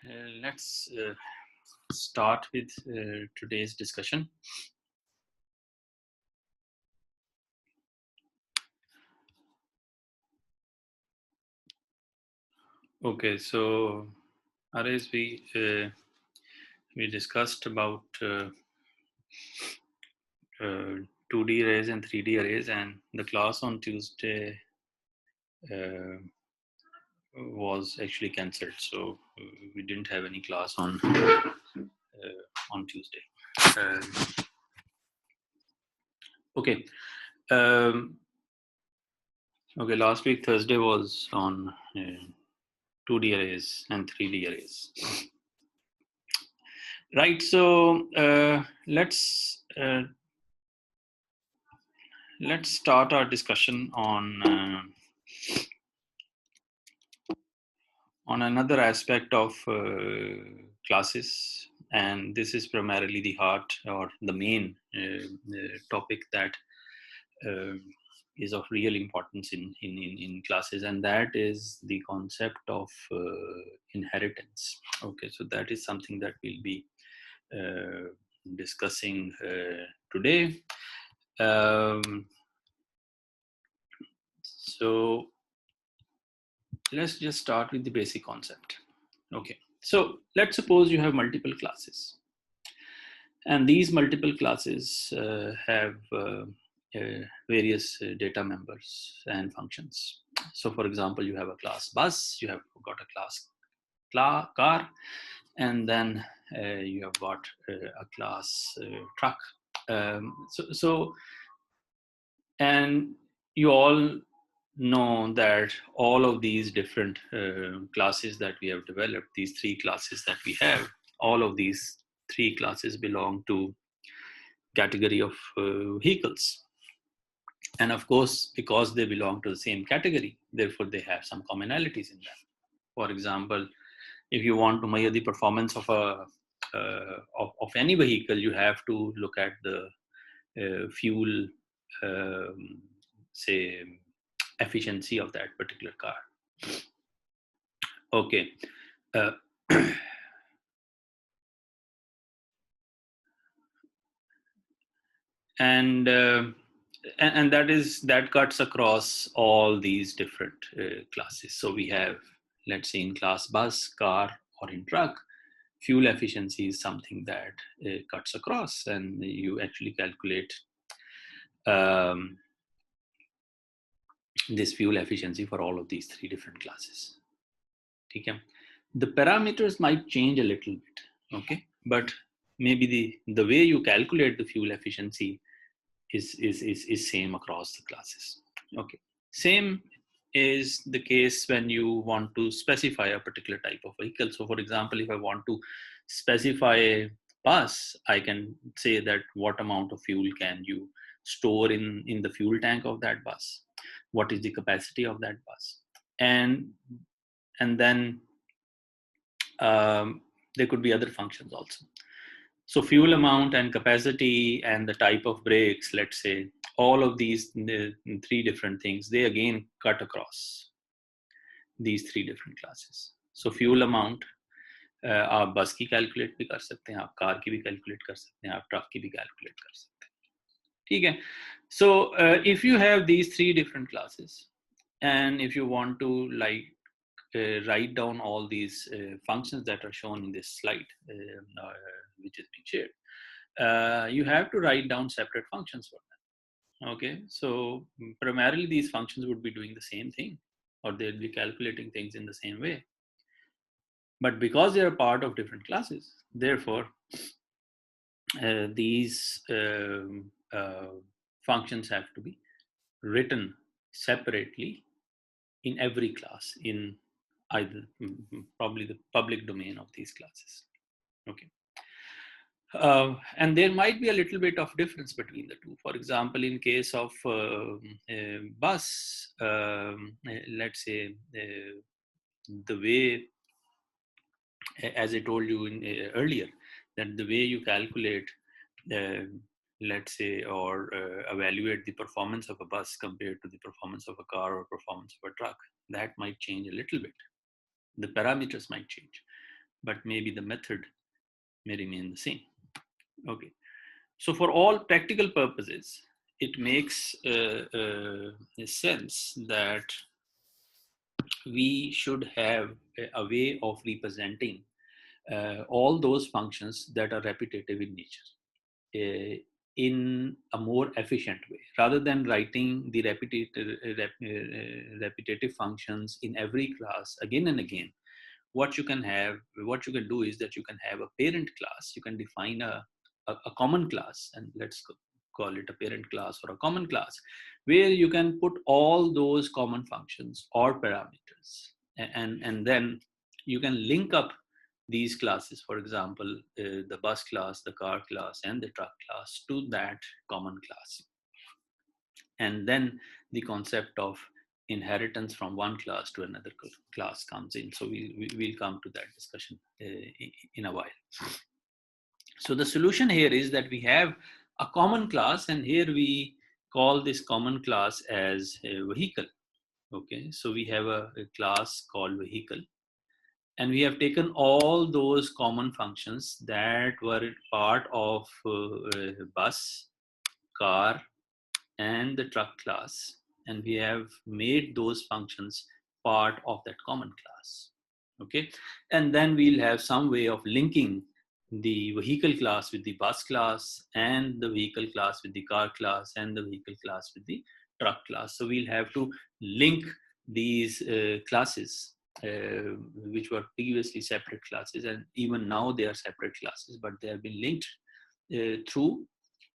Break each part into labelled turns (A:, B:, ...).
A: Let's start with today's discussion. Okay, so as we discussed about 2D arrays and 3D arrays, and the class on Tuesday uh, was actually cancelled, so we didn't have any class on Tuesday. Okay. Um, okay, last week Thursday was on 2D arrays and 3D arrays. Right. So let's start our discussion on another aspect of classes, and this is primarily the heart or the main topic that uh, is of real importance in classes, and that is the concept of inheritance. Okay, so that is something that we'll be uh, discussing today. So let's just start with the basic concept. Okay, so let's suppose you have multiple classes, and these multiple classes have various data members and functions. So for example, you have a class bus, you have got a class car, and then you have got a class truck. So and you all know that all of these different classes that we have developed, these three classes that we have, all of these three classes belong to category of vehicles. And of course, because they belong to the same category, therefore they have some commonalities in them. For example, if you want to measure the performance of of any vehicle, you have to look at the fuel, um, say, efficiency of that particular car. Okay. Uh, and that cuts across all these different classes. So we have, let's say, in class bus, car, or in truck, fuel efficiency is something that cuts across, and you actually calculate um, this fuel efficiency for all of these three different classes. Okay. The parameters might change a little bit, okay, but maybe the way you calculate the fuel efficiency is same across the classes. Okay. Same is the case when you want to specify a particular type of vehicle. So for example, if I want to specify a bus, I can say that what amount of fuel can you store in the fuel tank of that bus, what is the capacity of that bus, and then there could be other functions also. So fuel amount and capacity and the type of brakes, let's say, all of these three different things, they again cut across these three different classes. So fuel amount, आप बस की calculate भी कर सकते हैं, आप car की भी कैलकुलेट कर सकते हैं, आप ट्रक की भी कैलकुलेट कर सकते हैं. ठीक है. So if you have these three different classes, and if you want to write down all these functions that are shown in this slide, which is being shared, you have to write down separate functions for them. Okay, so primarily these functions would be doing the same thing, or they'll be calculating things in the same way. But because they are part of different classes, therefore these functions have to be written separately in every class, in either probably the public domain of these classes. Okay. And there might be a little bit of difference between the two. For example, in case of bus, let's say the way, as I told you earlier, that the way you calculate, uh, let's say, or evaluate the performance of a bus compared to the performance of a car or performance of a truck, that might change a little bit. The parameters might change. but maybe the method may remain the same. Okay. So for all practical purposes, it makes sense that we should have a way of representing all those functions that are repetitive in nature in a more efficient way, rather than writing the repetitive functions in every class again and again. What you can do is that you can have a parent class. You can define a common class, and let's call it a parent class or a common class, where you can put all those common functions or parameters, and then you can link up these classes, for example, the bus class, the car class, and the truck class, to that common class. And then the concept of inheritance from one class to another class comes in. So we'll come to that discussion in a while. So the solution here is that we have a common class, and here we call this common class as a vehicle. Okay, so we have a class called vehicle, and we have taken all those common functions that were part of bus, car, and the truck class, and we have made those functions part of that common class. Okay, and then we'll have some way of linking the vehicle class with the bus class, and the vehicle class with the car class, and the vehicle class with the truck class. So we'll have to link these classes, which were previously separate classes, and even now they are separate classes, but they have been linked through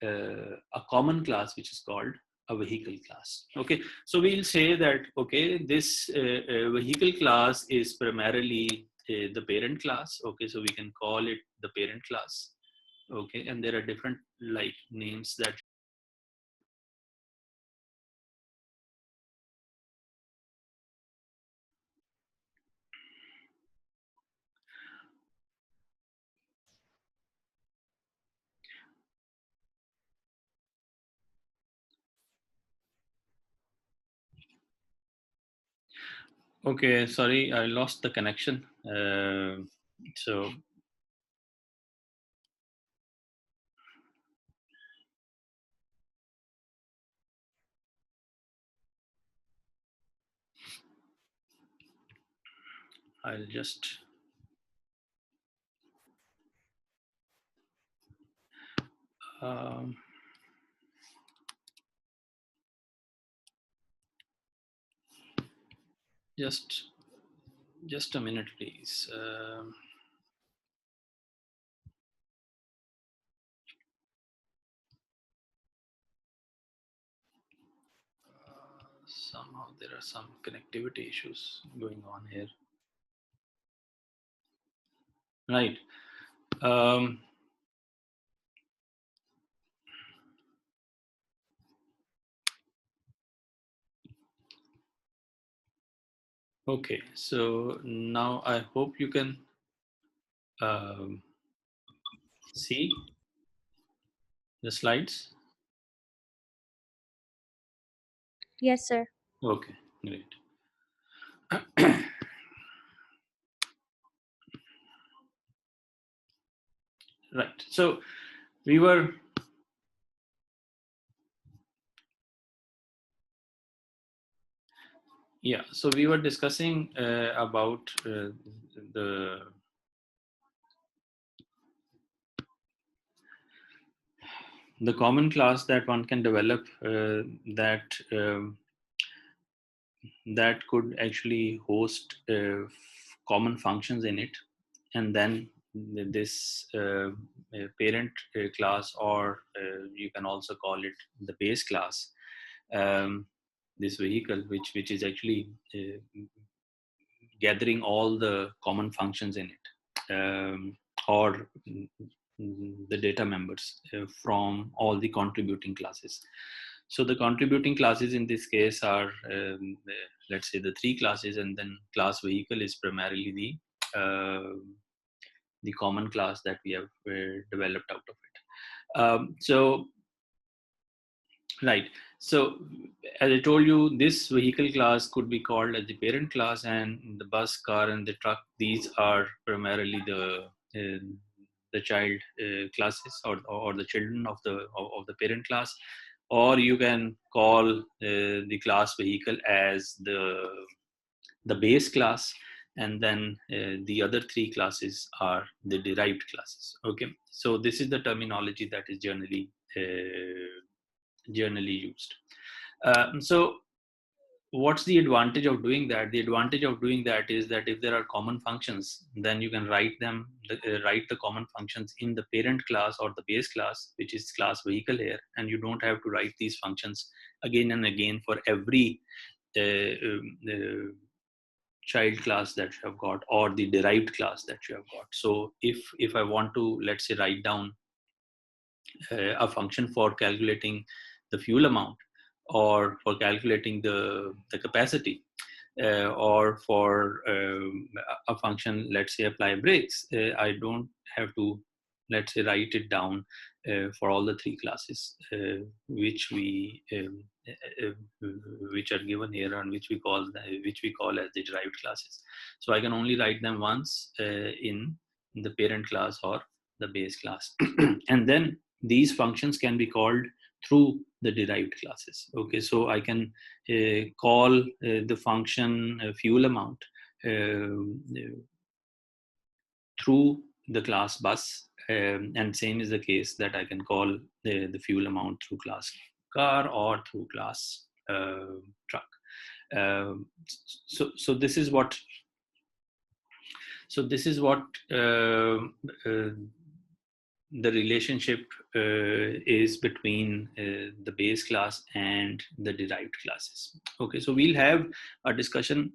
A: a common class, which is called a vehicle class. Okay, so we'll say that, okay, this vehicle class is primarily the parent class. Okay, so we can call it the parent class. Okay, and there are different like names that. Okay, sorry, I lost the connection. So I'll just um, just a minute, please. Somehow there are some connectivity issues going on here. Right. Um, okay, so now I hope you can um, see the slides.
B: Yes, sir.
A: Okay, great. Right. So we were so we were discussing about the the common class that one can develop, that that could actually host common functions in it, and then this parent class, or you can also call it the base class, um, this vehicle, which is actually gathering all the common functions in it, or the data members from all the contributing classes. So the contributing classes in this case are, let's say, the three classes, and then class vehicle is primarily the common class that we have developed out of it. So Right. So, as I told you, this vehicle class could be called as the parent class, and the bus, car, and the truck. These are primarily the child classes, or the children of the parent class. Or you can call the class vehicle as the base class, and then the other three classes are the derived classes. Okay. So this is the terminology that is generally used. So what's the advantage of doing that? The advantage of doing that is that if there are common functions, then you can write the common functions in the parent class or the base class, which is class vehicle here, and you don't have to write these functions again and again for every child class that you have got, or the derived class that you have got. So if I want to, let's say, write down a function for calculating the fuel amount, or for calculating the capacity, or for a function, let's say, apply brakes, I don't have to, let's say, write it down for all the three classes which are given here, and which we call as the derived classes. So I can only write them once in the parent class or the base class. And then these functions can be called through the derived classes. Okay, so I can call the function fuel amount through the class bus, and same is the case that I can call the fuel amount through class car or through class truck. So this is what uh, uh, the relationship is between the base class and the derived classes. Okay, so we'll have a discussion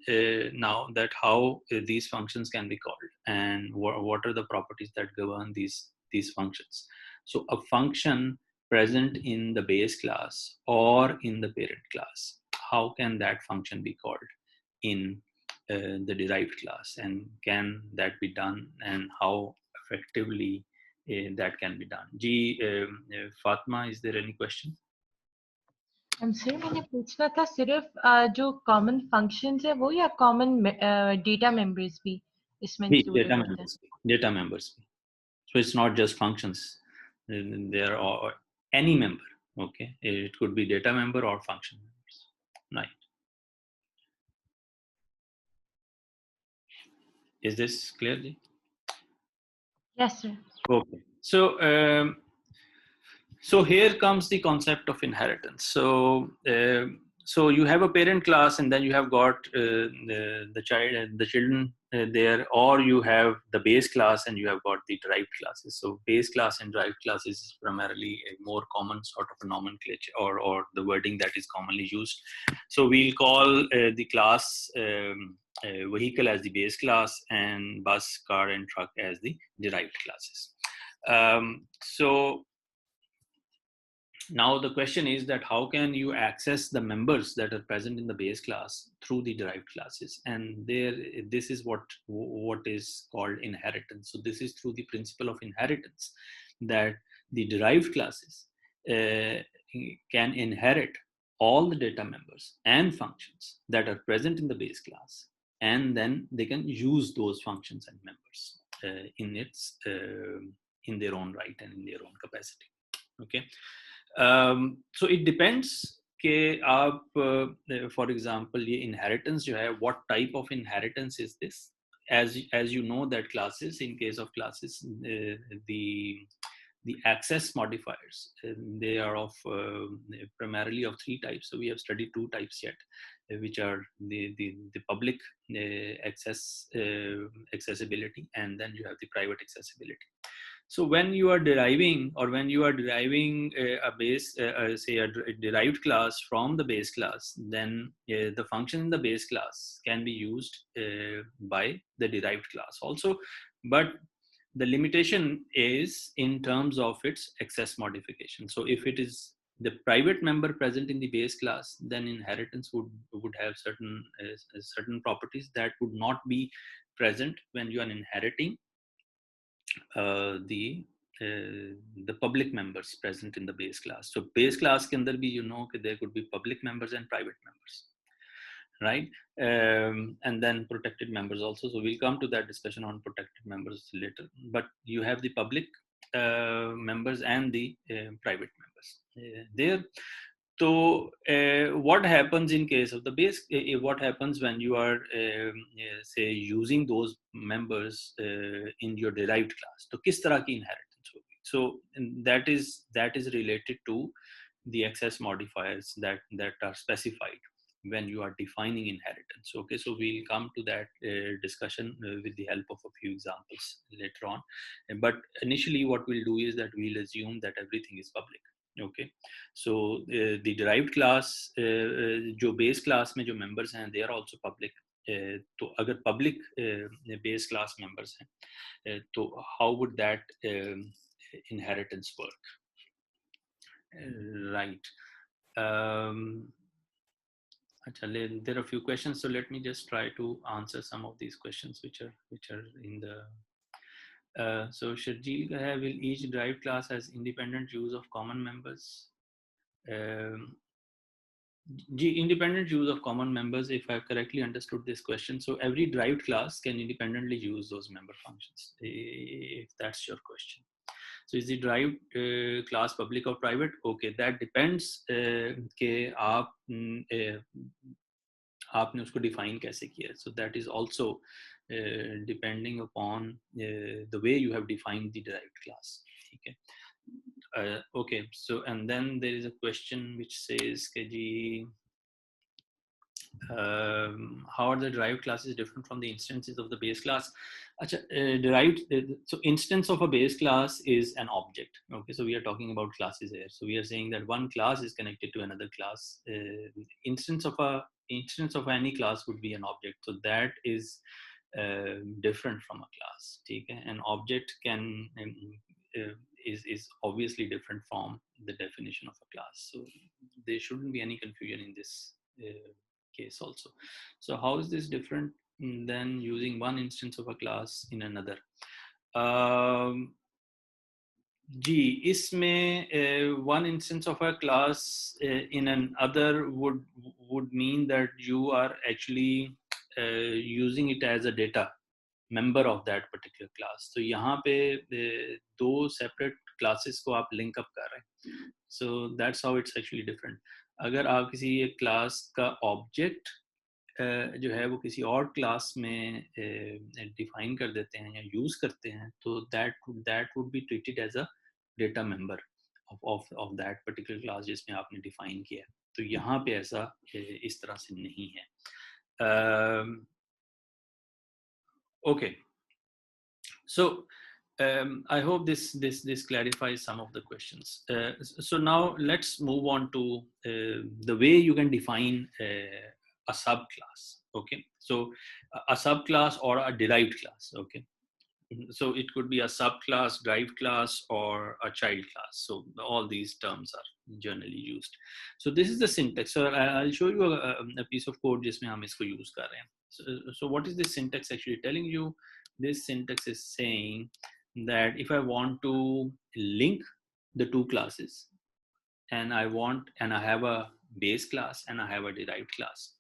A: now that how these functions can be called, and what are the properties that govern these functions. So a function present in the base class or in the parent class, how can that function be called in the derived class, and can that be done, and how effectively that can be done. Fatma, is there any question?
C: Sir मैंने पूछना था सिर्फ जो common functions है वो या common data members भी इसमें इंक्लूडेड होते हैं
A: Data members. So it's not just functions. There are any member. Okay, it could be data member or function members. Right. Is this clear?
C: Yes sir
A: Okay. So here comes the concept of inheritance. So you have a parent class, and then you have got the children there, or you have the base class and you have got the derived classes. So base class and derived classes is primarily a more common sort of a nomenclature, or the wording that is commonly used. So we'll call the class vehicle as the base class, and bus, car, and truck as the derived classes. So now the question is that how can you access the members that are present in the base class through the derived classes? And this is what is called inheritance. So this is through the principle of inheritance, that the derived classes can inherit all the data members and functions that are present in the base class, and then they can use those functions and members in their own right and in their own capacity. Okay. So it depends कि आप for example ये inheritance जो है, what type of inheritance is this? As you know that classes, in case of classes, the access modifiers, they are of primarily of three types. So we have studied two types yet, which are the public accessibility, and then you have the private accessibility. So when you are deriving, a base, say a derived class from the base class, then the function in the base class can be used by the derived class also. But the limitation is in terms of its access modification. So if it is the private member present in the base class, then inheritance would have certain properties that would not be present when you are inheriting the the public members present in the base class. So base class के अंदर भी there could be public members and private members, right? And then protected members also. So we'll come to that discussion on protected members later. But you have the public members and the private members there. So what happens in case of the base, what happens when you are say using those members in your derived class, तो किस तरह की inheritance होगी? So that is related to the access modifiers that are specified when you are defining inheritance. Okay, so we'll come to that discussion with the help of a few examples later on. But initially what we'll do is that we'll assume that everything is public. Okay, so the derived class, जो base class में जो members हैं, they are also public. तो अगर public base class members हैं, तो how would that inheritance work? Right. There are a few questions, so let me just try to answer some of these questions which are in the. So Sharjeel will each derived class has independent use of common members? Independent use of common members, if I've correctly understood this question. So every derived class can independently use those member functions, if that's your question. So is the derived class public or private? Okay, that depends कि आपने उसको define कैसे किया. So that is also depending upon the way you have defined the derived class. Okay. Okay, so and then there is a question which says how are the derived classes different from the instances of the base class? Derived, so instance of a base class is an object. Okay, so we are talking about classes here. So we are saying that one class is connected to another class. Instance of any class would be an object. So that is different from a class. Okay? An object can is obviously different from the definition of a class. So there shouldn't be any confusion in this case also. So how is this different than using one instance of a class in another? इसमें one instance of a class in another would mean that you are actually using it as a data member of that particular class. So यहाँ पे दो separate classes को आप link up कर रहे हैं. So that's how it's actually different. अगर आप किसी एक class का object जो है वो किसी और क्लास में डिफाइन कर देते हैं या यूज करते हैं, तो that would be treated as a data member of that particular class जिसमें आपने डिफाइन किया. तो यहाँ पे ऐसा इस तरह से नहीं है. Okay, so I hope this clarifies some of the questions. So now let's move on to the way you can define a subclass. Okay, so a subclass or a derived class. Okay, so it could be a subclass, derived class, or a child class. So all these terms are generally used. So this is the syntax. So I'll show you a piece of code जिसमें हम इसको use कर रहे हैं. So what is this syntax actually telling you? This syntax is saying that if I want to link the two classes, and I have a base class and I have a derived class,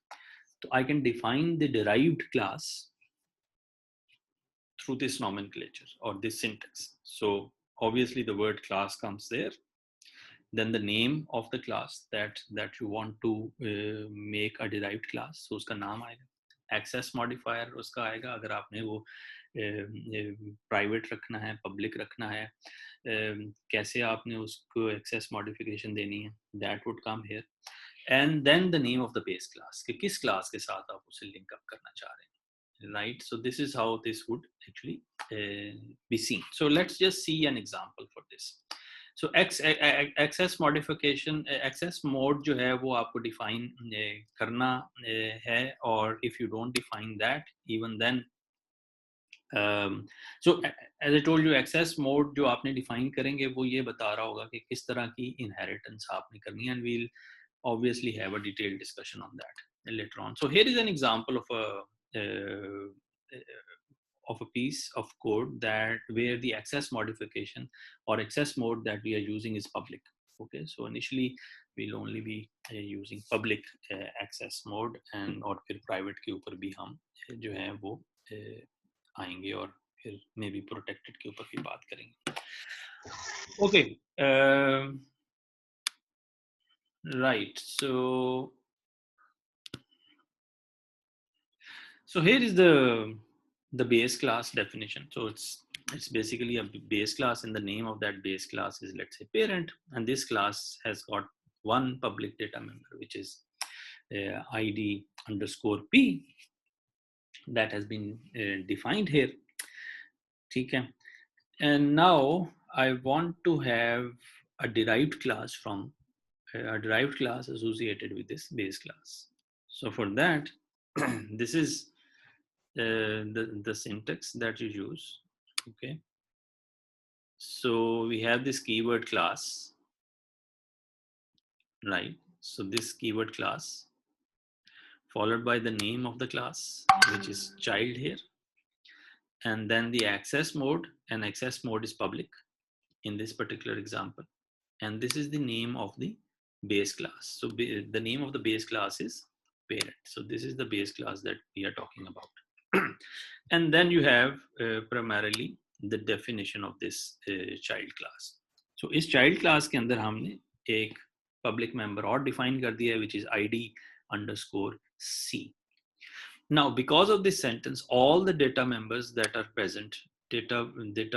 A: so I can define the derived class through this nomenclature or this syntax. So obviously the word class comes there, then the name of the class that you want to make a derived class, so उसका नाम आएगा. Access modifier उसका आएगा अगर आपने वो private रखना है, public रखना है, कैसे आपने उसको access modification देनी है, that would come here. And then the name of the base class, कि किस class के साथ आप उसे link up करना चाह रहे हैं. Right, so this is how this would actually be seen. So let's just see an example for this. So access modification, access mode जो है वो आपको define करना है, और if you don't define that, even then so as I told you, access mode जो आपने define करेंगे वो ये बता रहा होगा कि किस तरह की inheritance आपने करनी है, and we'll obviously have a detailed discussion on that later on. So here is an example of a a piece of code that where the access modification or access mode that we are using is public. Okay, so initially we'll only be using public access mode, and और फिर private के ऊपर भी हम जो है वो आएंगे और फिर मे बी प्रोटेक्टेड के ऊपर भी बात करेंगे. Okay, right. So here is the base class definition. So it's basically a base class, and the name of that base class is, let's say, parent, and this class has got one public data member, which is id underscore p, that has been defined here. Okay. And now I want to have a derived class from a derived class associated with this base class. So for that, this is the syntax that you use. Okay, so we have this keyword class, right? So this keyword class followed by the name of the class, which is child here, and then the access mode, and access mode is public in this particular example, and this is the name of the base class. So the name of the base class is parent. So this is the base class that we are talking about. And then you have primarily the definition of this child class. So इस child class के अंदर हमने एक public member और define कर दिया है, which is id underscore c. Now, because of this sentence, all the data members that are present, data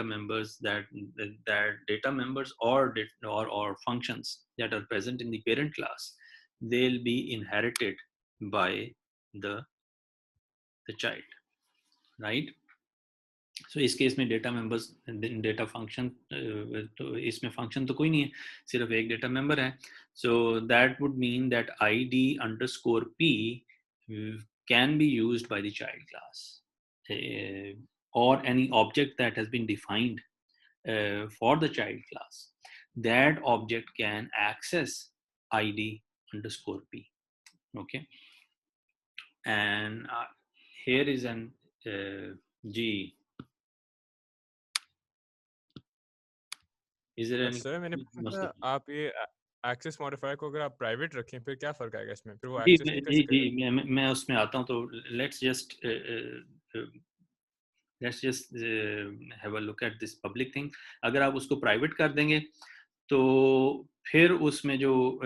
A: members data members or functions that are present in the parent class, they'll be inherited by the child, right? So इस case में data members data function तो इसमें function तो कोई नहीं है, सिर्फ एक डेटा मेंबर है. So that would mean that id underscore p can be used by the child class or any object that has been defined for the child class. That object can access id underscore p. Okay, and here is an G. Is there any?
D: Sir मैंने पूछा था आप ये access modifier को अगर आप private रखें फिर क्या फर्क आएगा इसमें, फिर वो एक्सेस नहीं कर सकेगा?
A: मैं उसमें आता हूँ. तो let's just have a look at this public thing. अगर आप उसको प्राइवेट कर देंगे तो फिर उसमें जो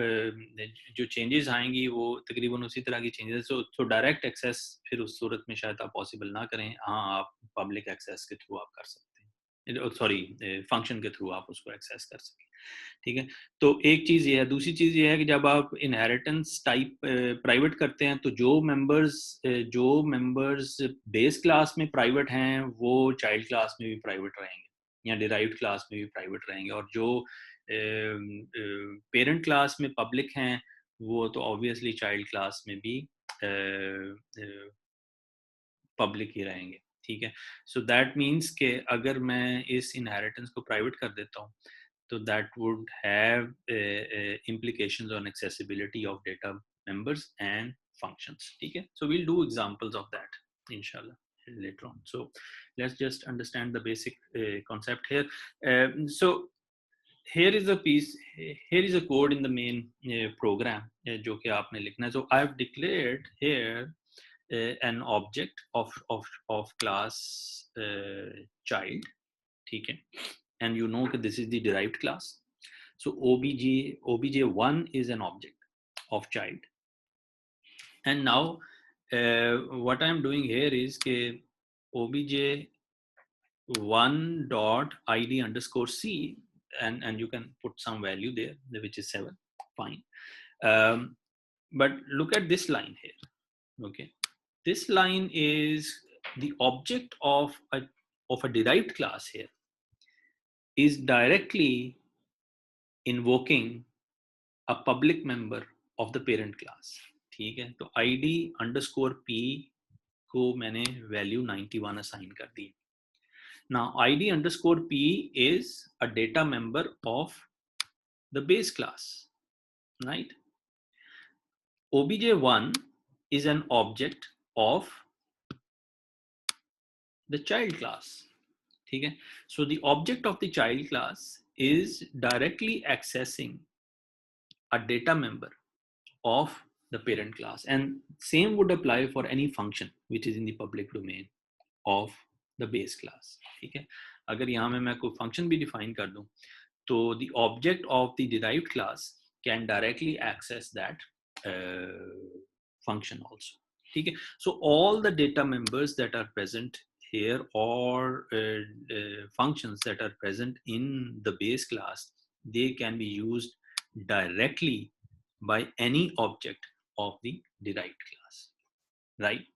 A: चेंजेस आएंगी वो तकरीबन उसी तरह की चेंजेस. तो डायरेक्ट एक्सेस फिर उस सूरत में शायद आप पॉसिबल ना करें. हाँ, आप पब्लिक एक्सेस के थ्रू आप कर सकते हैं, सॉरी फंक्शन के थ्रू आप उसको एक्सेस कर सकें. ठीक है, तो एक चीज ये है. दूसरी चीज ये है कि जब आप इनहेरिटेंस टाइप प्राइवेट करते हैं तो जो मेंबर्स बेस क्लास में प्राइवेट हैं वो चाइल्ड क्लास में भी प्राइवेट रहेंगे या डिराइव्ड क्लास में भी प्राइवेट रहेंगे, और जो पेरेंट क्लास में पब्लिक हैं वो तो ऑब्वियसली चाइल्ड क्लास में भी पब्लिक ही रहेंगे. ठीक है, सो दैट मीन्स के अगर मैं इस इनहेरिटेंस को प्राइवेट कर देता हूँ तो that would have implications on accessibility of data members and functions. Okay, so we'll do examples of that inshallah later on. So let's just understand the basic concept here. So here is a piece, here is a code in the main program जो कि आपने लिखना है. So I've declared here an object of class child. ठीक है, and you know that this is the derived class. So obj1 is an object of child, and now what I'm doing here is ke obj1 dot id underscore c, and you can put some value there which is 7. Fine, but look at this line here. Okay, this line is the object of a derived class here is directly invoking a public member of the parent class. ठीक है, तो id underscore p को मैंने value 91 assign कर दी. Now id underscore p is a data member of the base class, right? obj1 is an object of the child class. ठीक है? So the object of the child class is directly accessing a data member of the parent class, and same would apply for any function which is in the public domain of the base class. ठीक है? अगर यहाँ में मैं कोई function भी define कर दूँ, तो the object of the derived class can directly access that function also. ठीक है? So all the data members that are present here, or functions that are present in the base class, they can be used directly by any object of the derived class, right?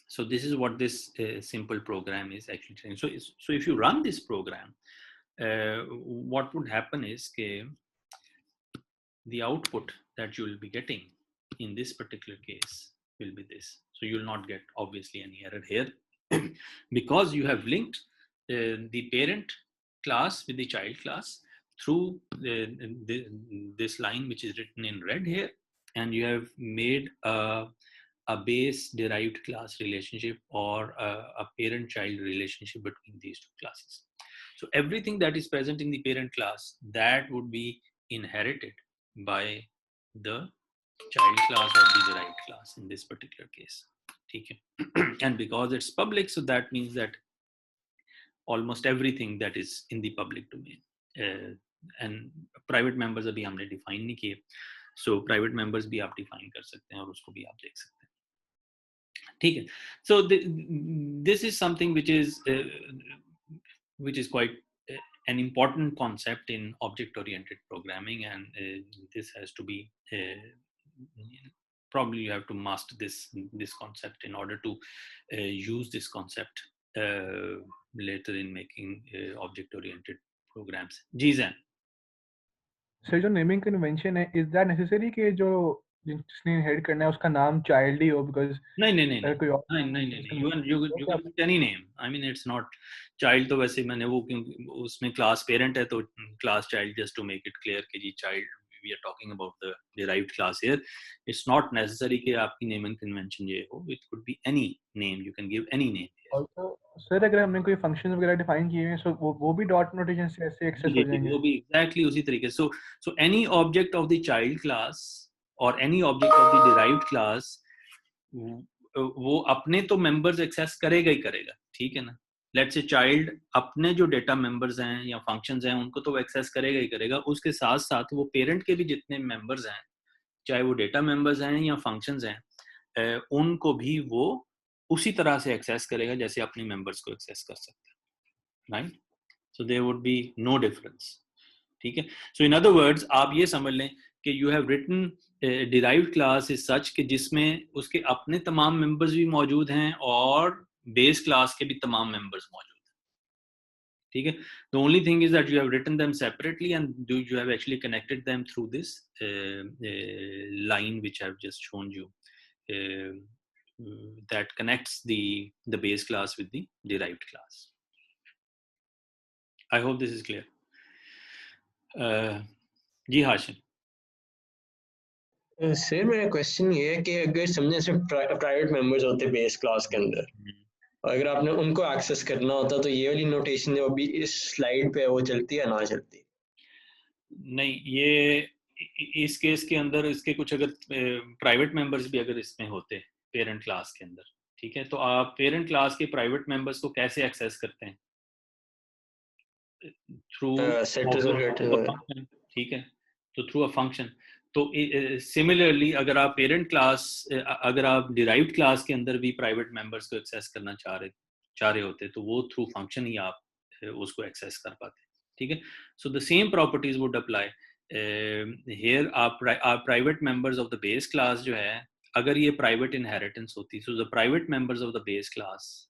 A: So this is what this simple program is actually saying. So if you run this program, what would happen is the output that you will be getting in this particular case will be this. So you will not get obviously any error here because you have linked the parent class with the child class through this line which is written in red here, and you have made a base derived class relationship or a parent child relationship between these two classes. So everything that is present in the parent class, that would be inherited by the child class or the derived class in this particular case. Okay. And because it's public, so that means that almost everything that is in the public domain, and private members अभी हमने define नहीं किए, so private members भी आप define कर सकते हैं और उसको भी आप देख सकते हैं. ठीक है? So this is something which is quite an important concept in object-oriented programming, and this has to be probably you have to master this concept in order to use this concept later in making object-oriented programs. जी Zain.
E: Sir जो naming convention है, is that necessary कि जो जिसने inherit करना है उसका नाम चाइल्ड ही हो? बिकॉज़
A: नहीं
E: कोई और
A: नहीं you can put any name. I mean it's not child, तो वैसे मैंने वो क्योंकि उसमें class parent है तो class child, just to make it clear कि जी child, we are talking about the derived class here. It's not necessary कि आपकी naming convention ये हो. It could be any name. You can give any name.
E: also sir अगर हमने कोई functions वगैरह define किए हैं, सो वो भी डॉट नोटेशन से ऐसे एक्सेस हो जाएंगे?
A: वो भी exactly उसी तरीके. So any object of the child class or any object of the derived class, वो अपने तो मेंबर्स एक्सेस करेगा ही करेगा. ठीक है ना? लेट्स से चाइल्ड अपने जो डेटा मेंबर्स हैं या फंक्शंस हैं उनको तो एक्सेस करेगा ही करेगा. उसके साथ साथ वो पेरेंट के भी जितने मेंबर्स हैं, चाहे वो डेटा मेंबर्स हैं या फंक्शंस हैं, उनको भी वो उसी तरह से एक्सेस करेगा जैसे अपने मेंबर्स को एक्सेस कर सकता है. Right? So there would be no difference. ठीक है? सो इन अदर वर्ड्स आप ये समझ लें कि you have written derived class is such कि जिसमें उसके अपने तमाम मेंबर्स भी मौजूद हैं और बेस क्लास के भी तमाम मेंबर्स मौजूद हैं. ठीक है? The only thing is that you have written them separately and you have actually connected them through this line which I have just shown you, that connects the base class with the derived class. I hope this is clear. जी Hashim.
F: Sir मेरा question ये है कि अगर समझे सिर्फ private members होते base class के अंदर, अगर आपने उनको एक्सेस करना होता तो ये वाली नोटेशन जो अभी इस स्लाइड पे है वो चलती है ना चलती?
A: नहीं, ये इस केस के अंदर इसके कुछ अगर प्राइवेट मेंबर्स भी अगर इसमें होते पेरेंट क्लास के अंदर, ठीक है, तो आप पेरेंट क्लास के प्राइवेट मेंबर्स को कैसे एक्सेस करते हैं? Through function. ठीक है, तो थ्रू अ फंक्शन. तो सिमिलरली अगर आप पेरेंट क्लास, अगर आप डिराइव्ड क्लास के अंदर भी प्राइवेट मेंबर्स को एक्सेस करना चाह रहे होते तो वो थ्रू फंक्शन ही आप उसको एक्सेस कर पाते. ठीक है? So the same properties would apply here. आप private members of the base class जो है, अगर ये प्राइवेट इनहेरिटेंस होती, so the private members of the base class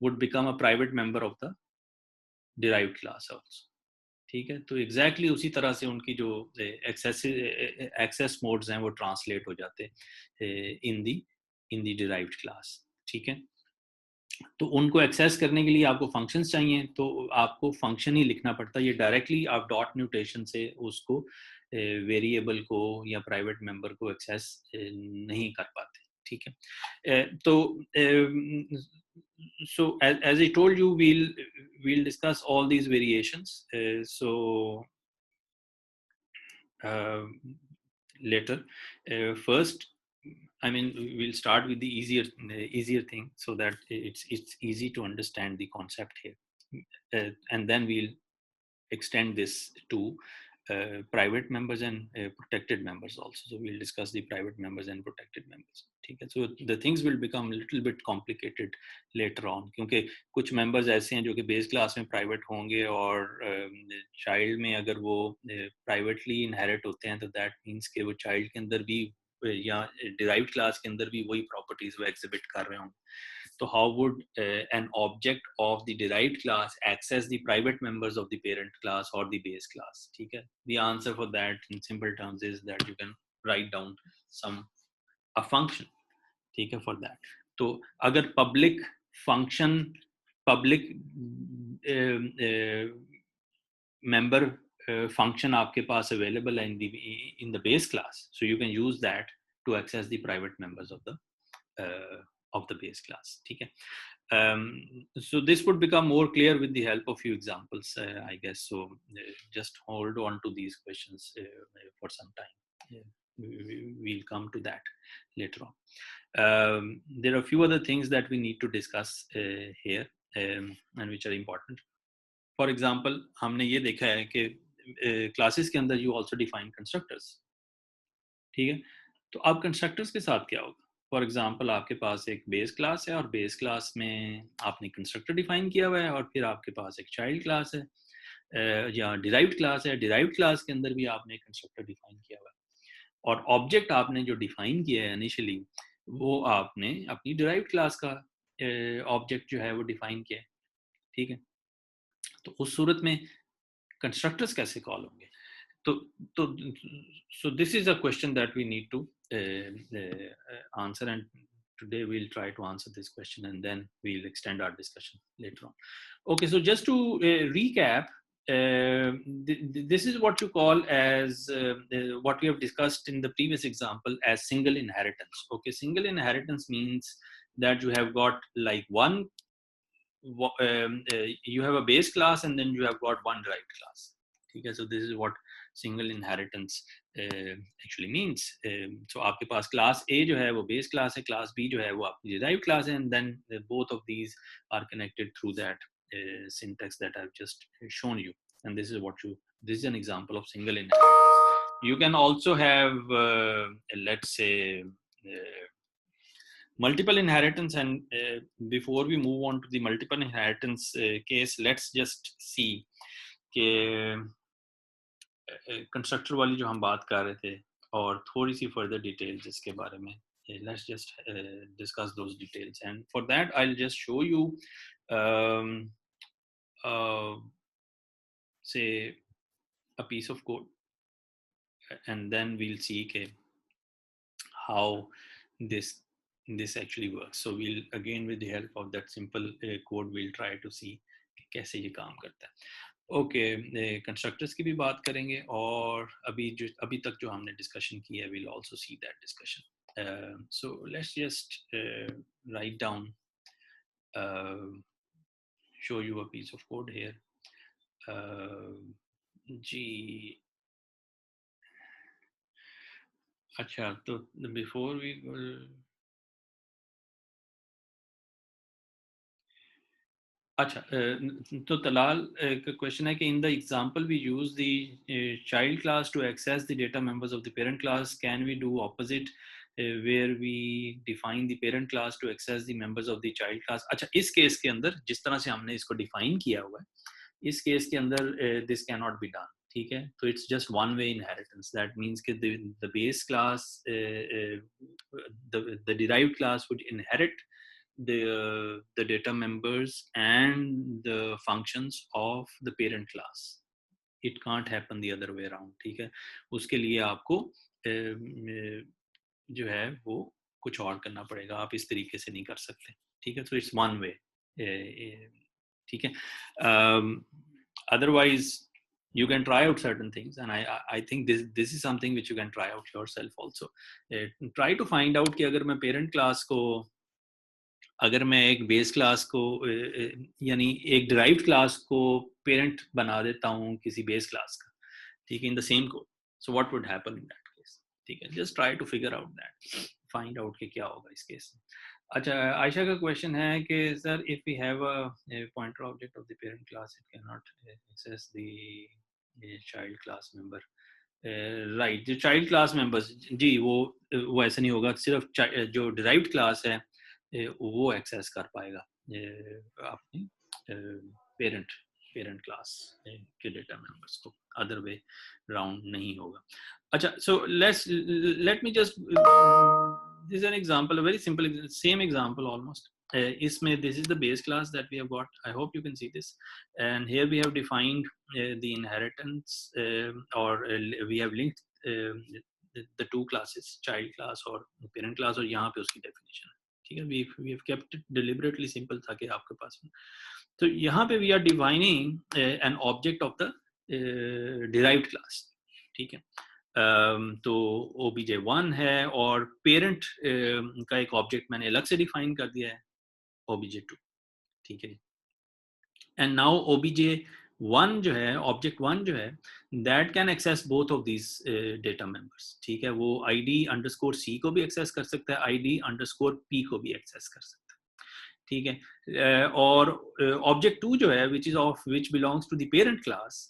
A: would become a private member of the derived class also. ठीक है? तो exactly उसी तरह से उनकी जो एक्सेस मोड्स हैं वो ट्रांसलेट हो जाते इन दी डिराइव्ड क्लास. ठीक है? तो उनको एक्सेस करने के लिए आपको फंक्शंस चाहिए, तो आपको फंक्शन ही लिखना पड़ता है. ये डायरेक्टली आप डॉट नोटेशन से उसको वेरिएबल को या प्राइवेट मेंबर को एक्सेस नहीं कर पाते. ठीक है? तो so as I told you, we'll discuss all these variations. Later. First, I mean, we'll start with the easier thing so that it's easy to understand the concept here, and then we'll extend this to private members and protected members also. So we'll discuss the private members and protected members. ठीक है? So the things will become a little bit complicated later on, क्योंकि कुछ members ऐसे हैं जो कि base class में private होंगे और child में अगर वो privately inherit होते हैं तो that means कि वो child के अंदर भी या derived class के अंदर भी वही properties वो exhibit कर रहे होंगे. So how would an object of the derived class access the private members of the parent class or the base class? ठीक है? The answer for that in simple terms is that you can write down a function. ठीक है? For that. तो अगर public function, public member function आपके पास available है in the base class, so you can use that to access the private members of the base class. ठीक है? So this would become more clear with the help of few examples, I guess. So just hold on to these questions for some time. We'll come to that later on. There are a few other things that we need to discuss here and which are important. For example, हमने ये देखा है कि classes के अंदर you also define constructors. ठीक है? तो अब constructors के साथ क्या होगा? फॉर एग्जाम्पल आपके पास एक बेस क्लास है और बेस क्लास में आपने कंस्ट्रक्टर डिफाइन किया हुआ है और फिर आपके पास एक चाइल्ड क्लास है या डिराइव्ड क्लास है. डिराइव्ड क्लास के अंदर भी आपने कंस्ट्रक्टर डिफाइन किया हुआ है और ऑब्जेक्ट आपने जो डिफाइन किया है इनिशियली वो आपने अपनी डिराइव्ड क्लास का ऑब्जेक्ट जो है वो डिफाइन किया है. ठीक है? तो उस सूरत में कंस्ट्रक्टर्स कैसे कॉल होंगे? So this is a question that we need to answer, and today we'll try to answer this question and then we'll extend our discussion later on. Okay, so just to recap, this is what you call as what we have discussed in the previous example as single inheritance. Okay, single inheritance means that you have got like you have a base class and then you have got one derived class. Okay, so this is what single inheritance actually means. So आपके पास class A जो है वो base class है, class B जो है वो आपकी derived class है, and then both of these are connected through that syntax that I've just shown you. And this is an example of single inheritance. You can also have let's say multiple inheritance, and before we move on to the multiple inheritance case, let's just see कि constructor वाली जो हम बात कर रहे थे और थोड़ी सी फर्दर डिटेल्स इसके बारे में. Let's just discuss those details, and for that I'll just show you say a piece of code, and then we'll see how this actually works. So we'll again with the help of that simple code we'll try to see कैसे ये काम करता है. Okay, constructors की भी बात करेंगे और अभी तक जो हमने डिस्कशन की है we'll also see that discussion. So let's just write down, show you a piece of code here. जी अच्छा, तो before we अच्छा, तो तलाल का क्वेश्चन है कि in the example we use the child class to access the data members of the parent class. Can we do opposite where we define the parent class to access the members of the child class? अच्छा, इस case के अंदर जिस तरह से हमने इसको define किया हुआ है, इस केस के अंदर this cannot be done. ठीक है? तो it's just one way inheritance. That means कि the base class, the derived class would inherit the data members and the functions of the parent class. It can't happen the other way around. ठीक है? उसके लिए आपको जो है वो कुछ और करना पड़ेगा. आप इस तरीके से नहीं कर सकते. ठीक है? So it's one way. ठीक है? Otherwise you can try out certain things, and I think this is something which you can try out yourself also. Try to find out कि अगर मैं parent class को अगर मैं एक बेस क्लास को यानी एक डिराइव्ड क्लास को पेरेंट बना देता हूँ किसी बेस क्लास का, ठीक है, in the same code, so what would happen in that case? ठीक है, just try to figure out that, find out कि क्या होगा इस केस में। अच्छा, आयशा का क्वेश्चन है कि sir if we have a pointer object of the parent class, it can not access the child class member. Right, जो चाइल्ड क्लास मेंबर्स, जी वो ऐसा नहीं होगा, सिर्फ जो डिराइव्ड क्लास है वो एक्सेस कर पाएगा अपने पेरेंट पेरेंट क्लास के डेटा मेंबर्स को, अदर वे राउंड नहीं होगा। अच्छा, so let me just this is an example, a very simple same example almost. Isme, this is the base class that we have got. I hope you can see this. And here we have defined the inheritance, or we have linked the two classes, child class or parent class, और यहाँ पे उसकी definition है, ठीक है। We have kept it deliberately simple ताकि आपके पास में, तो यहाँ पे we are defining an object of the derived class, ठीक है। तो obj1 है और पेरेंट का एक ऑब्जेक्ट मैंने अलग से डिफाइन कर दिया है, obj2, ठीक है। एंड नाउ obj1 जो है, ऑब्जेक्ट 1 जो है, that can access both of these data members, ठीक है। वो id_c को भी एक्सेस कर सकता है, id_p को भी एक्सेस कर सकता है, ठीक है। और ऑब्जेक्ट 2 जो है, which belongs to the parent class,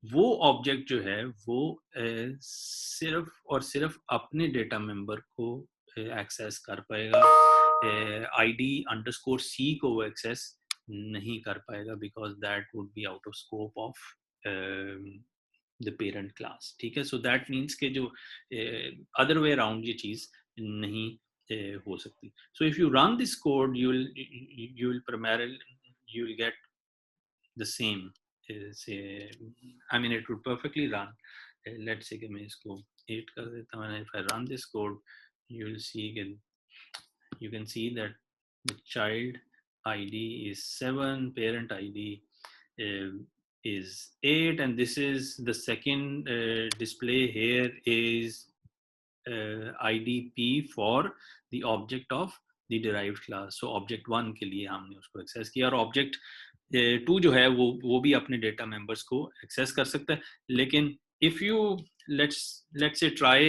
A: वो ऑब्जेक्ट जो है वो सिर्फ और सिर्फ अपने डेटा मेंबर को एक्सेस कर पाएगा, id_c को वो एक्सेस नहीं कर पाएगा, because that would be out of scope of the parent class, ठीक है। सो दैट मीन्स के जो अदर वे अराउंड ये चीज नहीं हो सकती। So if you run this code, you will primarily you will get the same, say, I mean it would perfectly run. Let's say कि मैं इसको 8 कर देता हूँ, if I run this code, you will see again, you can see that the child ID is 7, parent ID is 8, and this is the second display here is IDP for the object of the derived class. So object 1 के लिए हमने उसको access किया, और object 2 जो है वो भी अपने डेटा मेंबर्स को एक्सेस कर सकता है। लेकिन if you let's say try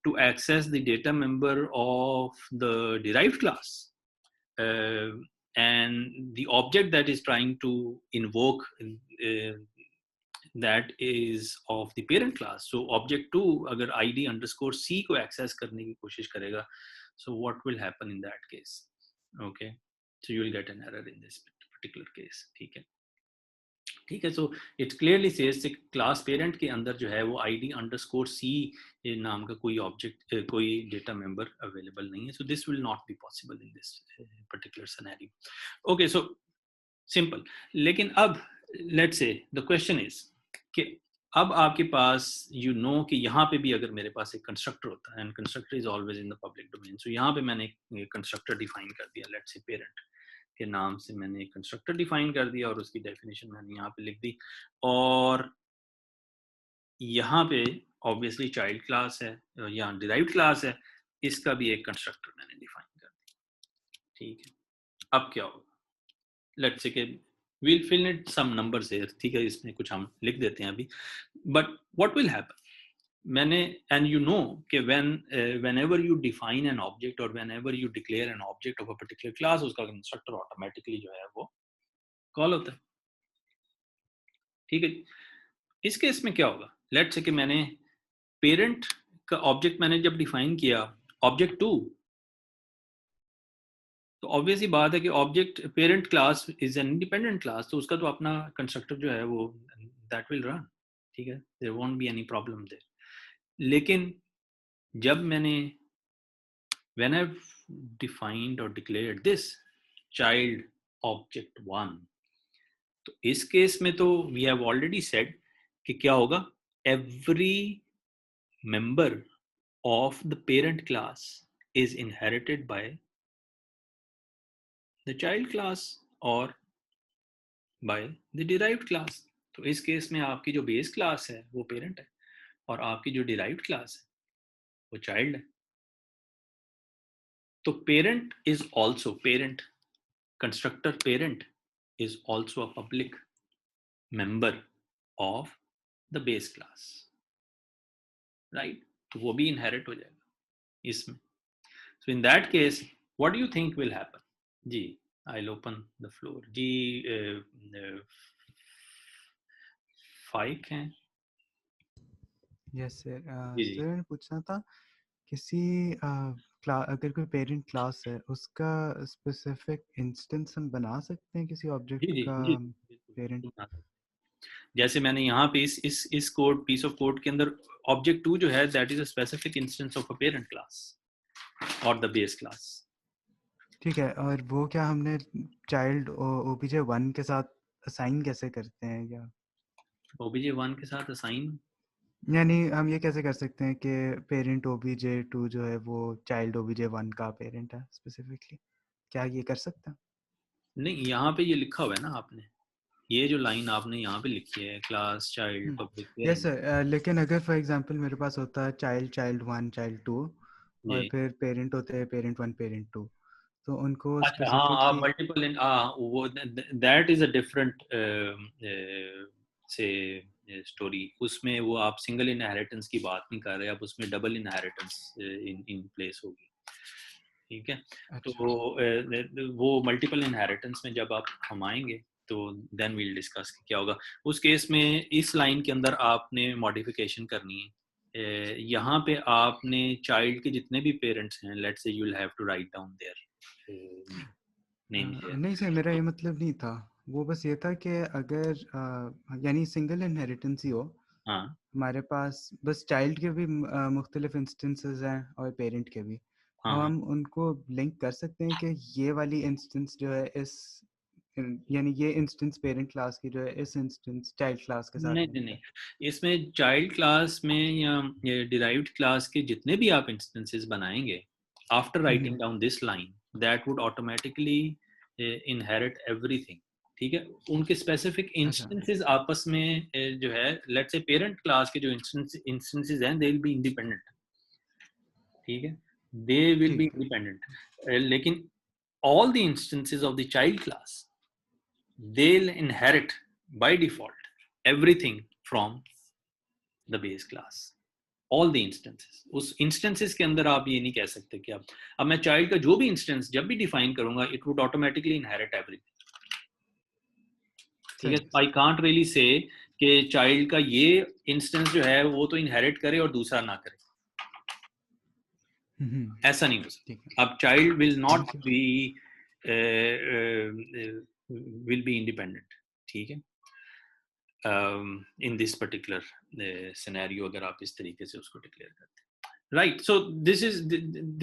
A: to access the data member of the derived class, and the object that is trying to invoke that is of the parent class, so object 2 अगर id_c को access करने की कोशिश करेगा, so what will happen in that case? Okay, so you will get an error in this particular case, ठीक है, ठीक है। So it clearly says class parent के अंदर जो है वो id_c नाम का कोई ऑब्जेक्ट, कोई डेटा मेंबर अवेलेबल नहीं है, so this will not be possible in this particular scenario. Okay, so simple. लेकिन अब let's say the question is कि अब आपके पास कि यहाँ पे भी अगर मेरे पास एक कंस्ट्रक्टर होता है, and constructor is always in the public domain, so यहाँ पे मैंने एक कंस्ट्रक्टर डिफाइन कर दिया, लेट्स से पेरेंट के नाम से मैंने एक कंस्ट्रक्टर डिफाइन कर दिया, और उसकी डेफिनेशन मैंने यहाँ पे लिख दी, और यहाँ पे ऑब्वियसली चाइल्ड क्लास है, यहाँ डिराइव्ड क्लास है, इसका भी एक कंस्ट्रक्टर मैंने डिफाइन कर दिया, ठीक है। अब क्या होगा, लेट्स से कि we'll fill in some numbers here, ठीक है, इसमें कुछ हम लिख देते हैं अभी, but what will happen, मैंने, and you know कि whenever you define an object or whenever you declare an object of a particular class, उसका constructor automatically जो है वो कॉल होता है, ठीक है। इस केस में क्या होगा, लेट्स से कि मैंने पेरेंट का ऑब्जेक्ट मैंने जब डिफाइन किया, ऑब्जेक्ट 2, तो ऑब्वियसली बात है कि object parent class is an independent class, तो उसका तो अपना कंस्ट्रक्टर जो है वो दैट विल रन, ठीक है, there won't be any problem there. लेकिन जब मैंने व्हेन आई डिफाइंड और डिक्लेयर्ड दिस चाइल्ड ऑब्जेक्ट 1, तो इस केस में तो वी हैव ऑलरेडी सेड कि क्या होगा, every member of the parent class is inherited by the child class or by the derived class। तो इस केस में आपकी जो बेस क्लास है वो पेरेंट है, और आपकी जो derived क्लास है वो चाइल्ड है। तो parent is also parent constructor parent is also a public member of the base class, right? तो वो भी inherit हो जाएगा इसमें. So in that case, what do you think will happen? Ji, I'll open the floor. जी, फाइक हैं.
G: Yes sir.
A: जी जी.
G: सर मैंने पूछना था किसी अगर कोई पेरेंट क्लास है उसका स्पेसिफिक इंस्टेंस हम बना सकते हैं किसी
A: जी
G: ऑब्जेक्ट
A: जी
G: का
A: जी
G: पेरेंट.
A: बिल्कुल. जैसे मैंने यहाँ पे इस कोड पीस ऑफ कोड के अंदर ऑब्जेक्ट 2 जो है that is a specific instance of a parent class और द बेस क्लास.
G: ठीक है. और वो क्या हमने चाइल्ड ओबीजे 1 के साथ असाइन कैसे करते हैं, या
A: ओबीजे 1 के साथ असाइन,
G: यानी हम ये कैसे कर सकते हैं कि पेरेंट ओबीजे 2 जो है वो चाइल्ड ओबीजे 1 का पेरेंट है स्पेसिफिकली, क्या ये कर सकते हैं?
A: नहीं यहाँ पे ये लिखा हुआ है ना आपने, ये जो लाइन आपने यहाँ पे लिखी है class child public
G: yes
A: parent.
G: Sir. लेकिन अगर फॉर एग्जांपल मेरे पास होता है चाइल्ड 1 चाइल्ड 2 और
A: जी.
G: फिर पेरेंट होते हैं पेरेंट 1 पेरेंट 2, तो उनको
A: अच्छा हाँ
G: स्पेसिफिकली
A: मल्टीपल इन वो दैट इज अ डिफरेंट से स्टोरी. उसमें वो आप सिंगल इनहेरिटेंस की बात नहीं कर रहे, आप उसमें डबल इनहेरिटेंस इन प्लेस होगी. ठीक है. तो वो मल्टीपल इनहेरिटेंस में जब आप हम आएंगे तो देन वील डिस्कस क्या होगा. उस केस में इस लाइन के अंदर आपने मॉडिफिकेशन करनी है. यहाँ पे आपने चाइल्ड के जितने भी पेरेंट्स हैं, let's say you will have to write down their name here.
G: नहीं सर, मेरा ये मतलब नहीं था. वो बस ये था कि अगर यानी सिंगल इनहेरिटेंस ही हो,
A: हाँ
G: हमारे पास बस चाइल्ड के भी मुख्तलिफ इंस्टेंसेस हैं और पेरेंट के भी, तो
A: हाँ
G: हम उनको लिंक कर सकते हैं कि ये वाली इंस्टेंस जो है इस यानी ये इंस्टेंस पेरेंट क्लास की जो है इस इंस्टेंस चाइल्ड क्लास के साथ
A: नहीं
G: लिंक
A: नहीं नहीं,
G: है.
A: इसमें चाइल्ड क्लास में या डिराइव्ड क्लास के जितने भी आप इंस्टेंसेस बनाएंगे after writing down this line that would automatically inherit everything. ठीक है. उनके स्पेसिफिक इंस्टेंसेस आपस में जो है लेट्स से पेरेंट क्लास के जो इंस्टेंसेस हैं दे विल बी इंडिपेंडेंट. ठीक है. They will be independent. लेकिन all the instances of the child class, they'll inherit by default everything from the base class. All the instances. उस instances के अंदर आप ये नहीं कह सकते कि अब मैं child का जो भी instance जब भी define करूंगा it would automatically inherit everything. ठीक है. I can't really say कि child का ये instance जो है वो तो inherit करे और दूसरा ना करे. ऐसा नहीं हो सकता. अब child will not be will be independent. ठीक है. in this particular scenario अगर आप इस तरीके से उसको डिक्लेयर करते हैं, right? So this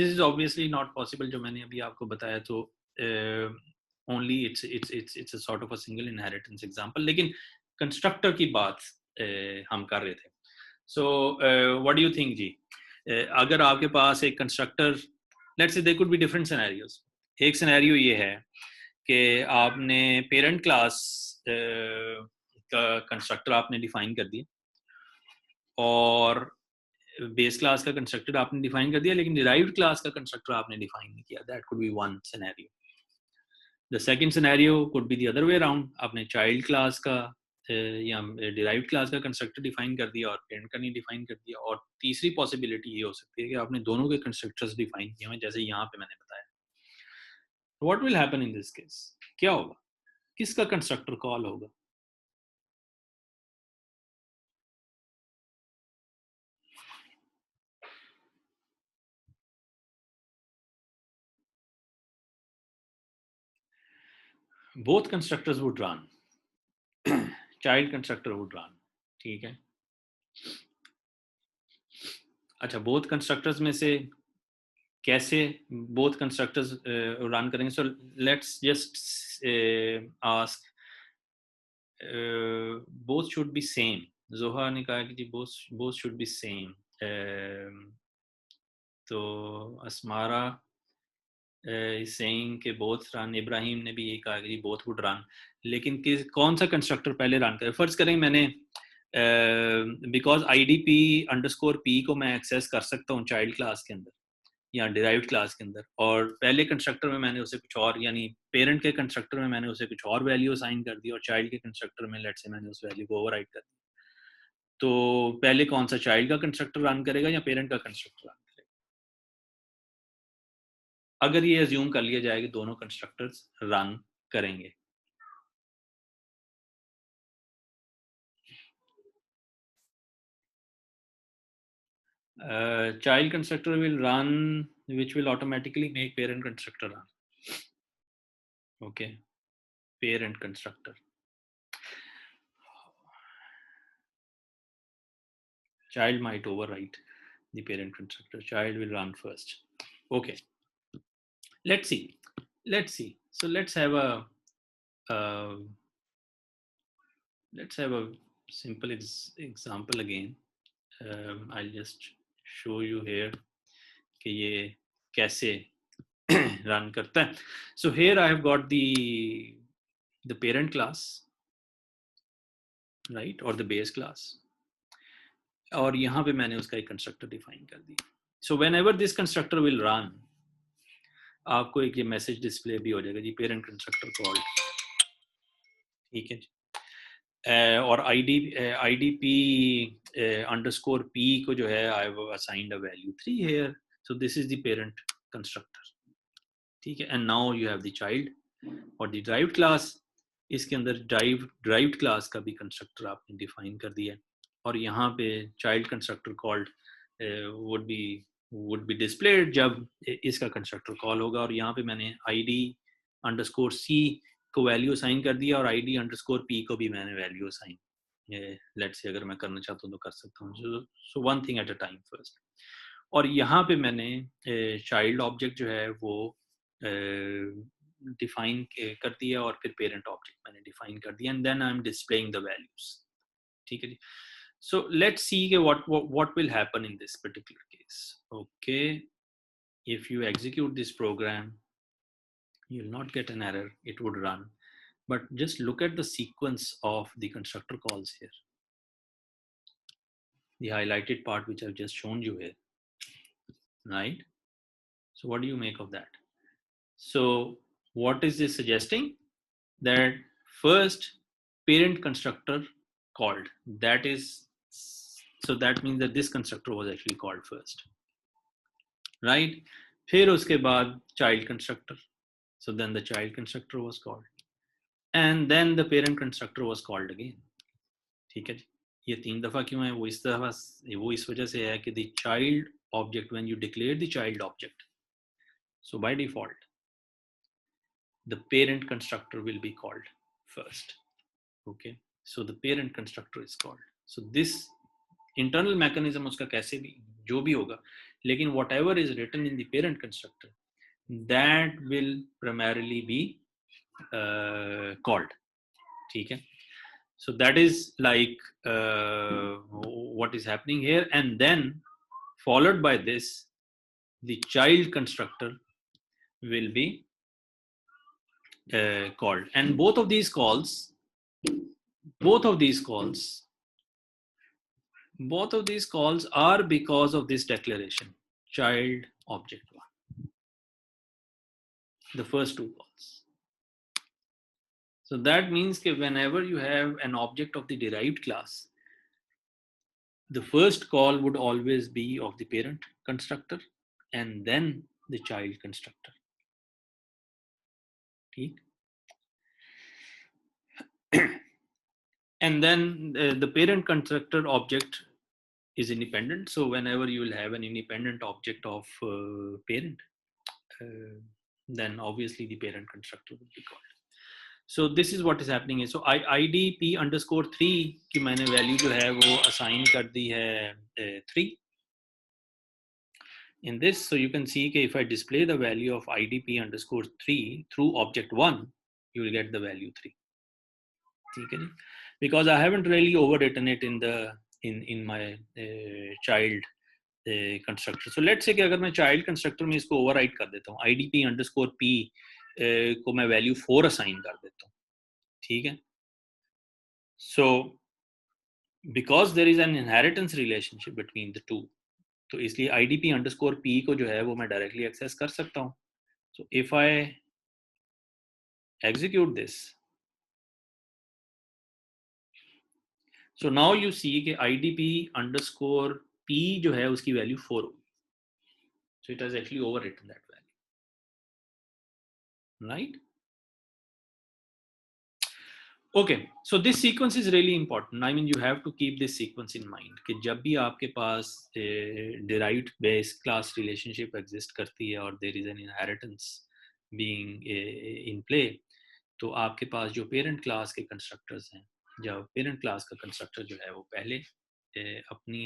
A: is obviously not possible जो मैंने अभी आपको बताया. तो only it's a sort of a single inheritance example. लेकिन constructor की बात हम कर रहे थे. So what do you think जी? अगर आपके पास एक constructor, let's say there could be different scenarios. एक scenario ये है कि आपने parent class का कंस्ट्रक्टर आपने डिफाइन कर दिया और बेस क्लास का कंस्ट्रक्टर आपने डिफाइन कर दिया, लेकिन डिराइव्ड क्लास का कंस्ट्रक्टर आपने डिफाइन नहीं किया. That could be one scenario. The second scenario could be the other way around. आपने चाइल्ड क्लास का या डिराइव्ड क्लास का कंस्ट्रक्टर डिफाइन कर दिया और पेरेंट का नहीं डिफाइन कर दिया. और तीसरी पॉसिबिलिटी ये हो सकती है कि आपने दोनों के कंस्ट्रक्टर्स डिफाइन किए हैं, जैसे यहाँ पे मैंने बताया. What will happen in this case? क्या होगा? किसका कंस्ट्रक्टर कॉल होगा? both constructors would run. child constructor would run. ठीक है. अच्छा, both constructors में से कैसे both constructors run करेंगे? So let's just ask both should be same. जोहा ने कहा कि जी both should be same. तो अस्मारा is saying कि both run. इब्राहिम ने भी ये कहा कि both would run. लेकिन कौन सा कंस्ट्रक्टर पहले रन करे? फर्ज करें मैंने बिकॉज IDP_P को मैं एक्सेस कर सकता हूँ चाइल्ड क्लास के अंदर, या डिराइव्ड क्लास के अंदर, और पहले कंस्ट्रक्टर में मैंने उसे कुछ और, यानी पेरेंट के कंस्ट्रक्टर में मैंने उसे कुछ और वैल्यू असाइन कर दी, और चाइल्ड के कंस्ट्रक्टर में लेट्स से मैंने उस वैल्यू को ओवरराइट कर दिया, तो पहले कौन सा, चाइल्ड का कंस्ट्रक्टर रन करेगा या पेरेंट का कंस्ट्रक्टर रन करेगा? अगर ये अज्यूम कर लिया जाए कि दोनों कंस्ट्रक्टर्स रन करेंगे, child constructor will run, which will automatically make parent constructor run. Okay, parent constructor. Child might overwrite the parent constructor. Child will run first. Okay, let's see. So let's have a simple example again. I'll just show you here कि ये कैसे run करता है. So here I have got the parent class, right, or the base class, और यहाँ पे मैंने उसका एक कंस्ट्रक्टर डिफाइन कर दिया. So when ever this constructor will run, आपको एक ये मैसेज डिस्प्ले भी हो जाएगा जी, पेरेंट कंस्ट्रक्टर कॉल्ड, ठीक है जी. और आईडीपी अंडरस्कोर पी को जो है I have assigned a value 3 here, so this is the parent constructor, ठीक है. And now you have the child और द ड्राइव्ड क्लास. इसके अंदर ड्राइव्ड क्लास का भी कंस्ट्रक्टर आपने डिफाइन कर दिया, और यहाँ पे child constructor called would be displayed जब इसका कंस्ट्रक्टर कॉल होगा, और यहाँ पे मैंने आईडी अंडरस्कोर सी को वैल्यू असाइन कर दिया, और आईडी अंडरस्कोर पी को भी मैंने वैल्यू असाइन, लेट्स से अगर मैं करना चाहता हूँ तो कर सकता हूँ. So one thing at a time first. और यहाँ पे मैंने चाइल्ड ऑब्जेक्ट जो है वो डिफाइन कर दिया, और फिर पेरेंट ऑब्जेक्ट मैंने डिफाइन कर दिया, and then I am displaying the values, ठीक है जी. So let's see what will happen in this particular case. Okay, if you execute this program, you will not get an error, it would run, but just look at the sequence of the constructor calls here, the highlighted part which I've just shown you here, right? So what do you make of that? So what is this suggesting? That first parent constructor called, that is, so that means that this constructor was actually called first, right? फिर उसके बाद child constructor, so then the child constructor was called, and then the parent constructor was called again, ठीक है जी. ये 3 दफा क्यों है? वो इस वजह से है कि the child object, when you declare the child object, so by default the parent constructor will be called first. Okay, so the parent constructor is called. So this internal mechanism उसका कैसे भी जो भी होगा, लेकिन whatever is written in the parent constructor, that will primarily be called, ठीक है. So that is like what is happening here, and then followed by this the child constructor will be called, and both of these calls are because of this declaration, child object 1, the first 2 calls. So that means that whenever you have an object of the derived class, the first call would always be of the parent constructor and then the child constructor. Okay. And then the parent constructor object is independent. So whenever you will have an independent object of parent, then obviously the parent constructor will be called. So this is what is happening है. So IDP underscore 3 की मैंने value जो है वो assign कर दी है 3 in this. So you can see कि if I display the value of IDP underscore 3 through object 1, you will get the value 3. ठीक है जी? Because I haven't really overwritten it in my child constructor. So let's say कि अगर मैं child constructor में इसको override कर देता हूँ, IDP underscore P को मैं value 4 assign कर देता हूँ, ठीक है. So because there is an inheritance relationship between the two, तो इसलिए IDP_P को जो है वो मैं डायरेक्टली एक्सेस कर सकता हूँ. So if I execute this, so now you see कि IDP_P जो है उसकी वैल्यू 4 होगी. So it has actually overwritten that value, right? Okay, so this sequence is really important. I mean, you have to keep this sequence in mind कि जब भी आपके पास derived base class relationship exist करती है और there is an inheritance being in play, तो आपके पास जो parent class के constructors हैं, जब parent class का constructor जो है वो पहले अपनी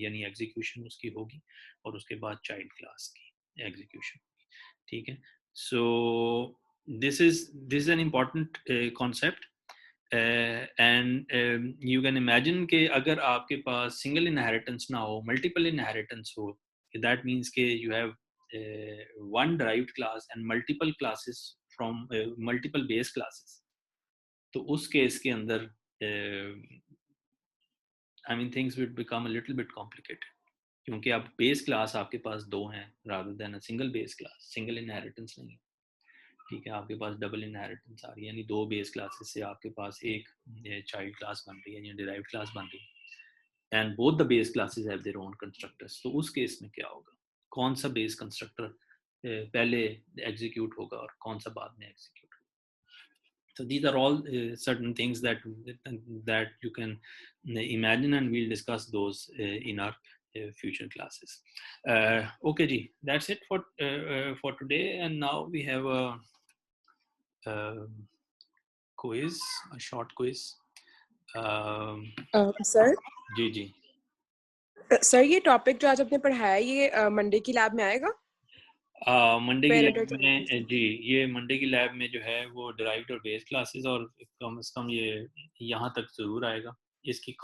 A: यानी execution उसकी होगी और उसके बाद child class की execution, ठीक है. So this is an important concept. And you can imagine कि अगर आपके पास single inheritance ना हो, multiple inheritance हो, that means कि you have one derived class and multiple classes from multiple base classes. तो उस केस के अंदर I mean things would become a little bit complicated क्योंकि अब base class आपके पास दो हैं rather than a single base class, single inheritance नहीं है. ठीक है, आपके पास डबल इनहेरिटेंस आ रही है, यानी दो बेस क्लासेस से आपके पास एक चाइल्ड क्लास बन रही है या डिराइव्ड क्लास बन रही है, and both the base classes have their own constructors. तो उस केस में क्या होगा, कौन सा बेस कंस्ट्रक्टर पहले एग्जीक्यूट होगा और कौन सा बाद में एग्जीक्यूट होगा. So these are all certain things that you can imagine, and we'll discuss those in our future classes. Okay ji, that's it for today, and now we have a quiz, a short quiz.
H: Sir
A: जी जी
H: sir ये topic जो आज आपने पढ़ाया है ये Monday की लैब में आएगा.
A: मंडे की
H: Parent
A: लैब
H: और
A: में
H: child
A: जी, ये मंडे की लैब में जो है वो डिराइव्ड और बेस क्लासेस, और कम से कम ये यहाँ तक जरूर आएगा. इसकी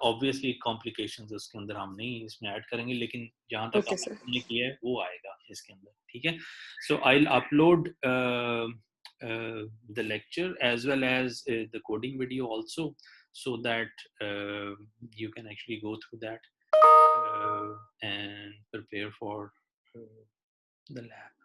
A: ऑब्वियसली कॉम्प्लिकेशंस उसके अंदर हम नहीं इसमें ऐड करेंगे, लेकिन जहाँ तक
H: Okay, sir.
A: हमने किया है वो आएगा इसके अंदर, ठीक है. So I will upload the lecture as well as the coding video also, so that you can actually go through that and prepare for the lab.